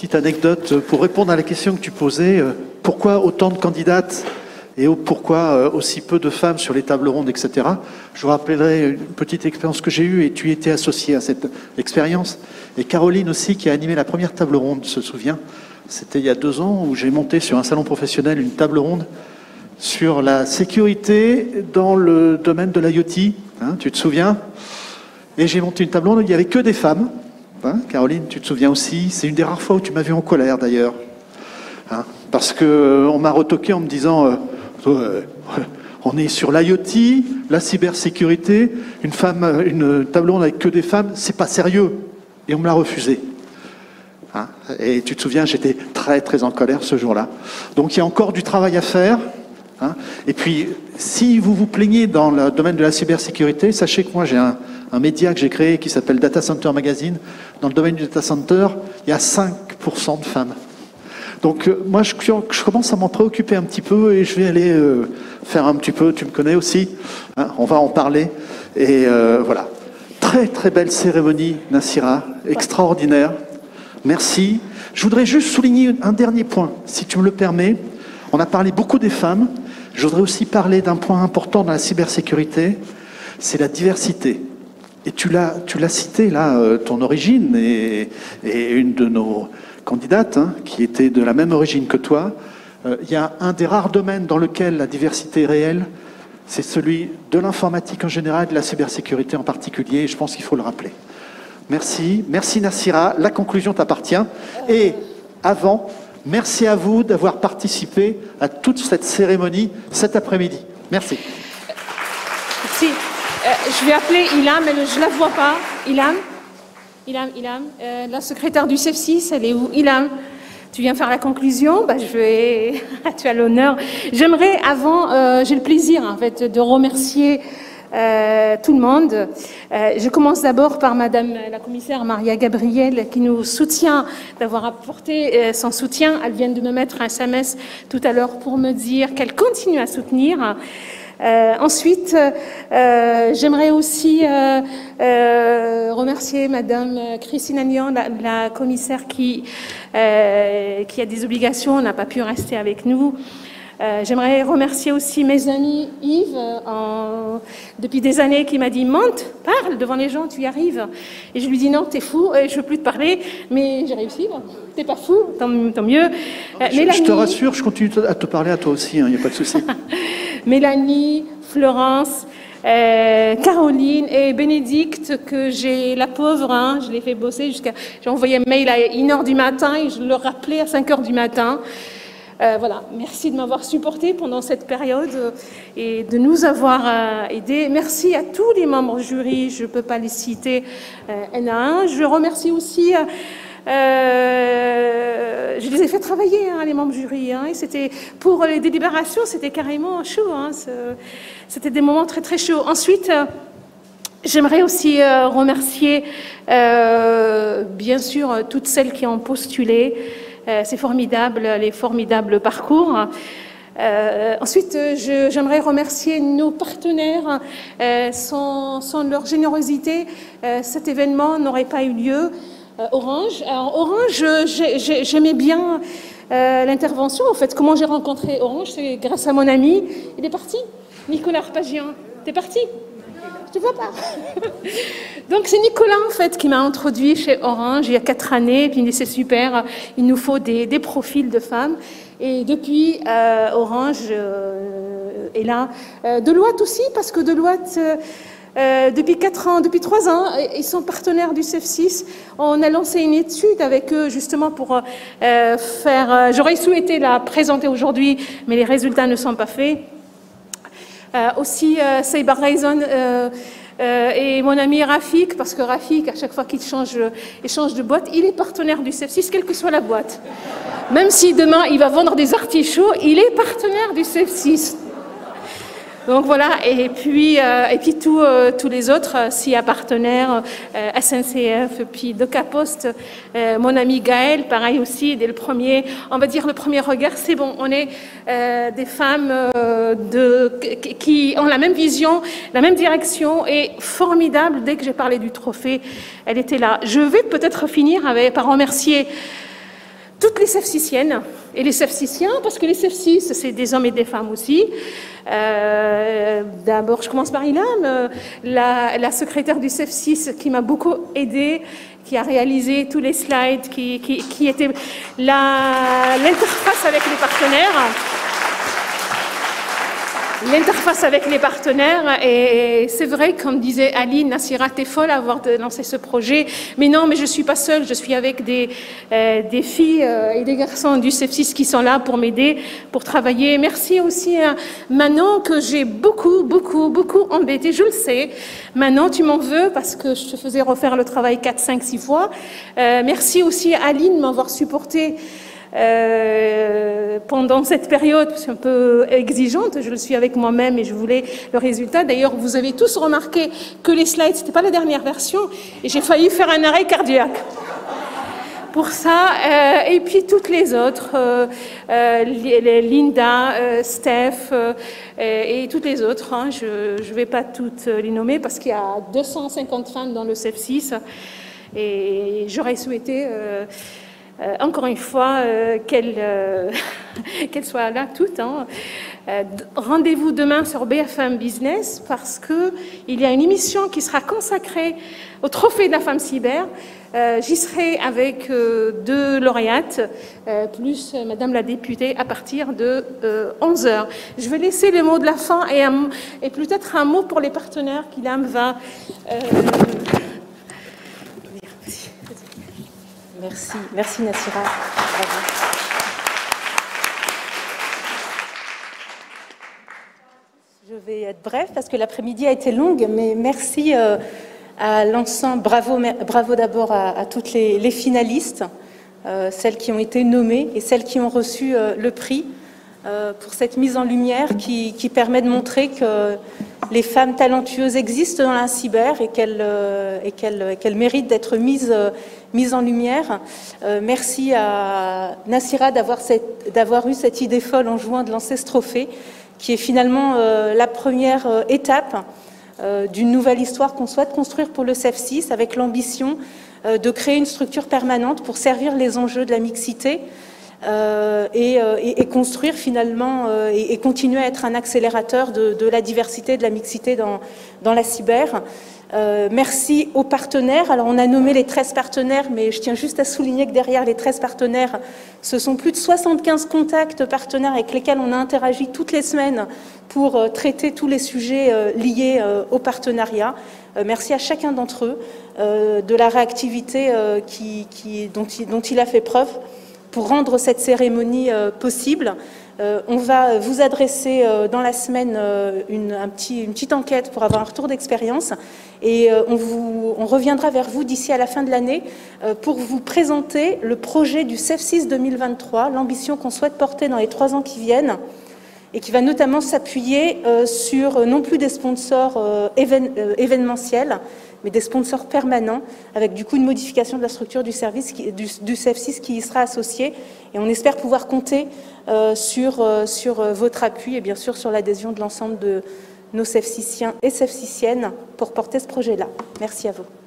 petite anecdote pour répondre à la question que tu posais. Pourquoi autant de candidates et pourquoi aussi peu de femmes sur les tables rondes, etc. Je vous rappellerai une petite expérience que j'ai eue et tu étais associé à cette expérience. Et Caroline aussi, qui a animé la première table ronde, se souvient. C'était il y a 2 ans où j'ai monté sur un salon professionnel une table ronde sur la sécurité dans le domaine de l'IoT. Hein, tu te souviens? Et j'ai monté une table ronde où il n'y avait que des femmes. Hein, Caroline, tu te souviens aussi? C'est une des rares fois où tu m'as vu en colère d'ailleurs. Hein, parce qu'on m'a retoqué en me disant on est sur l'IoT, la cybersécurité, une table ronde avec que des femmes, c'est pas sérieux. Et on me l'a refusé. Hein, et tu te souviens, j'étais très très en colère ce jour-là. Donc il y a encore du travail à faire. Hein. Et puis, si vous vous plaignez dans le domaine de la cybersécurité, sachez que moi j'ai un média que j'ai créé qui s'appelle Data Center Magazine. Dans le domaine du data center, il y a 5% de femmes. Donc moi je commence à m'en préoccuper un petit peu et je vais aller faire un petit peu, tu me connais aussi, hein, on va en parler. Et voilà, très très belle cérémonie, Nassira, extraordinaire, merci. Je voudrais juste souligner un dernier point, si tu me le permets. On a parlé beaucoup des femmes, je voudrais aussi parler d'un point important dans la cybersécurité, c'est la diversité. Et tu l'as cité là, ton origine et une de nos candidate, hein, qui était de la même origine que toi, il y a un des rares domaines dans lequel la diversité est réelle, c'est celui de l'informatique en général, de la cybersécurité en particulier, et je pense qu'il faut le rappeler. Merci, merci Nassira, la conclusion t'appartient. Et avant, merci à vous d'avoir participé à toute cette cérémonie cet après-midi. Merci. Merci. Je vais appeler Ilham, mais je ne la vois pas. Ilham, la secrétaire du CEF6, elle est où? Ilham, tu viens faire la conclusion? Tu as l'honneur. J'aimerais, avant, j'ai le plaisir en fait de remercier tout le monde. Je commence d'abord par Madame la commissaire Maria Gabriel qui nous soutient, d'avoir apporté son soutien. Elle vient de me mettre un SMS tout à l'heure pour me dire qu'elle continue à soutenir. Ensuite, j'aimerais aussi remercier Madame Christine Agnan, la commissaire qui a des obligations, n'a pas pu rester avec nous. J'aimerais remercier aussi mes amis Yves, depuis des années, qui m'a dit « Monte, parle devant les gens, tu y arrives ». Et je lui dis « Non, t'es fou, je veux plus te parler ». Mais j'ai réussi, t'es pas fou, tant mieux. Je te rassure, je continue à te parler à toi aussi, il n'y a pas de souci. Mélanie, Florence, Caroline et Bénédicte, que j'ai, la pauvre, hein, je l'ai fait bosser jusqu'à... J'ai envoyé un mail à 1h du matin et je le rappelais à 5h du matin. Voilà, merci de m'avoir supporté pendant cette période et de nous avoir aidés. Merci à tous les membres du jury, je ne peux pas les citer un à un. Je remercie aussi... je les ai fait travailler, hein, les membres du jury. Hein, et c'était pour les délibérations, c'était carrément chaud. Hein, c'était des moments très très chauds. Ensuite, j'aimerais aussi remercier, bien sûr, toutes celles qui ont postulé. C'est formidable, les formidables parcours. Ensuite, j'aimerais remercier nos partenaires. Sans leur générosité, cet événement n'aurait pas eu lieu. Orange. Alors, Orange, j'aimais bien l'intervention. En fait, comment j'ai rencontré Orange, c'est grâce à mon ami. Il est parti, Nicolas Arpagian. T'es parti? Je te vois pas. Donc c'est Nicolas en fait qui m'a introduit chez Orange il y a 4 années. Et puis il dit c'est super, il nous faut des profils de femmes. Et depuis Orange est là. Deloitte aussi, parce que Deloitte depuis 4 ans, depuis 3 ans, ils sont partenaires du CEF6. On a lancé une étude avec eux justement pour faire... J'aurais souhaité la présenter aujourd'hui, mais les résultats ne sont pas faits. Aussi Cyber Horizon et mon ami Rafik, parce que Rafik, à chaque fois qu'il change de boîte, il est partenaire du CEF6, quelle que soit la boîte. Même si demain il va vendre des artichauts, il est partenaire du CEF6. Donc voilà, et puis tous les autres, SIA partenaires, SNCF, puis Docapost, mon ami Gaël, pareil aussi, dès le premier, on va dire le premier regard, c'est bon, on est des femmes qui ont la même vision, la même direction, et formidable, dès que j'ai parlé du trophée, elle était là. Je vais peut-être finir par remercier toutes les sepsiciennes et les sepsiciens, parce que les sepsis, c'est des hommes et des femmes aussi. D'abord, je commence par Ilham, la secrétaire du sepsis qui m'a beaucoup aidée, qui a réalisé tous les slides, qui était l'interface avec les partenaires. L'interface avec les partenaires, et c'est vrai, comme disait Aline, Nassira, t'es folle à avoir lancé ce projet, mais non, mais je suis pas seule, je suis avec des filles et des garçons du sepsis qui sont là pour m'aider, pour travailler. Merci aussi à Manon, que j'ai beaucoup embêté, je le sais. Manon, tu m'en veux parce que je te faisais refaire le travail 4, 5, 6 fois. Merci aussi à Aline de m'avoir supporté pendant cette période un peu exigeante. Je le suis avec moi-même et je voulais le résultat. D'ailleurs, vous avez tous remarqué que les slides, c'était pas la dernière version et j'ai failli faire un arrêt cardiaque pour ça. Et puis toutes les autres, Linda, Steph et toutes les autres, hein, je vais pas toutes les nommer parce qu'il y a 250 femmes dans le sepsis et j'aurais souhaité encore une fois, qu'elles soient là toutes. Hein. Rendez-vous demain sur BFM Business parce qu'il y a une émission qui sera consacrée au trophée de la femme cyber. J'y serai avec 2 lauréates, plus Madame la députée, à partir de 11h. Je vais laisser le mot de la fin et peut-être un mot pour les partenaires qu'Ilham va... Merci Nassira. Bravo. Je vais être bref parce que l'après-midi a été longue, mais merci à l'ensemble. Bravo d'abord à toutes les finalistes, celles qui ont été nommées et celles qui ont reçu le prix pour cette mise en lumière qui permet de montrer que les femmes talentueuses existent dans la cyber et qu'elles méritent d'être mises en lumière. Merci à Nassira d'avoir eu cette idée folle en juin de lancer ce trophée, qui est finalement la première étape d'une nouvelle histoire qu'on souhaite construire pour le sepsis, avec l'ambition de créer une structure permanente pour servir les enjeux de la mixité et construire finalement et continuer à être un accélérateur de la diversité, de la mixité dans la cyber. Merci aux partenaires. Alors on a nommé les 13 partenaires, mais je tiens juste à souligner que derrière les 13 partenaires, ce sont plus de 75 contacts partenaires avec lesquels on a interagi toutes les semaines pour traiter tous les sujets liés au partenariat. Merci à chacun d'entre eux de la réactivité dont il a fait preuve pour rendre cette cérémonie possible. On va vous adresser dans la semaine une petite enquête pour avoir un retour d'expérience et on reviendra vers vous d'ici à la fin de l'année pour vous présenter le projet du sepsis 2023, l'ambition qu'on souhaite porter dans les 3 ans qui viennent et qui va notamment s'appuyer sur non plus des sponsors événementiels, mais des sponsors permanents, avec du coup une modification de la structure du service, du sepsis qui y sera associé. Et on espère pouvoir compter sur votre appui et bien sûr sur l'adhésion de l'ensemble de nos sepsiciens et sepsiciennes pour porter ce projet-là. Merci à vous.